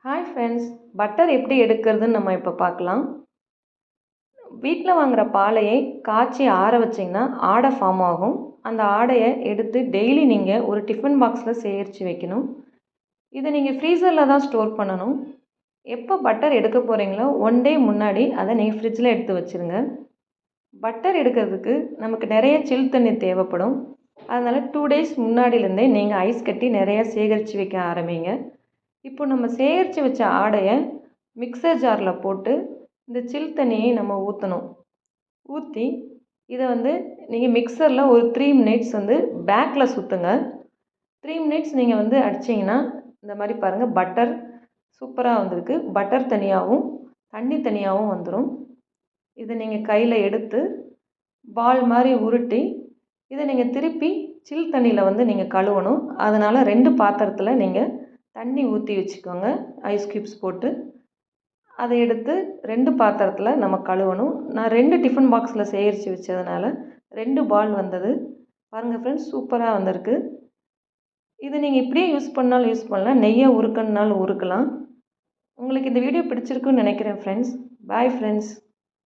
Hi friends, butter எப்படி எடுக்கிறதுன்னு நம்ம இப்போ பார்க்கலாம். வீட்டில் வாங்குகிற பாலையை காய்ச்சி ஆற வச்சிங்கன்னா ஆடை ஃபார்ம் ஆகும். அந்த ஆடையை எடுத்து டெய்லி நீங்கள் ஒரு டிஃபன் பாக்ஸில் சேகரித்து வைக்கணும். இதை நீங்கள் ஃப்ரீசரில் தான் ஸ்டோர் பண்ணணும். எப்போ பட்டர் எடுக்க போகிறீங்களோ 1 டே முன்னாடி அதை நீங்கள் ஃப்ரிட்ஜில் எடுத்து வச்சுருங்க. பட்டர் எடுக்கிறதுக்கு நமக்கு நிறைய சில் தண்ணி தேவைப்படும். அதனால் 2 டேஸ் முன்னாடிலேருந்தே நீங்கள் ஐஸ் கட்டி நிறையா சேகரித்து வைக்க ஆரம்பிங்க. இப்போ நம்ம சேகரித்து வச்ச ஆடையை மிக்சர் ஜாரில் போட்டு இந்த சில் தண்ணியை நம்ம ஊற்றணும். ஊற்றி இதை நீங்கள் மிக்சரில் ஒரு 3 மினிட்ஸ் பேக்கில் சுற்றுங்க. 3 மினிட்ஸ் நீங்கள் அடிச்சிங்கன்னா இந்த மாதிரி பாருங்கள், பட்டர் சூப்பராக வந்திருக்கு. பட்டர் தனியாகவும் தண்ணி தனியாகவும் வந்துடும். இதை நீங்கள் கையில் எடுத்து பால் மாதிரி உருட்டி இதை நீங்கள் திருப்பி சில் தண்ணியில் நீங்கள் கழுவணும். அதனால் 2 பாத்திரத்தில் நீங்கள் தண்ணி ஊற்றி வச்சுக்கோங்க, ஐஸ் க்யூப்ஸ் போட்டு. அதை எடுத்து 2 பாத்திரத்தில் நம்ம கழுவணும். நான் 2 டிஃபன் பாக்ஸில் சேகரித்து வச்சதுனால 2 பால் வந்தது. பாருங்கள் ஃப்ரெண்ட்ஸ், சூப்பராக வந்திருக்கு. இது நீங்கள் இப்படியே யூஸ் பண்ணாலும் யூஸ் பண்ணலாம், நெய்யை உருக்கணுனாலும் உருக்கலாம். உங்களுக்கு இந்த வீடியோ பிடிச்சிருக்குன்னு நினைக்கிறேன் ஃப்ரெண்ட்ஸ். Bye friends.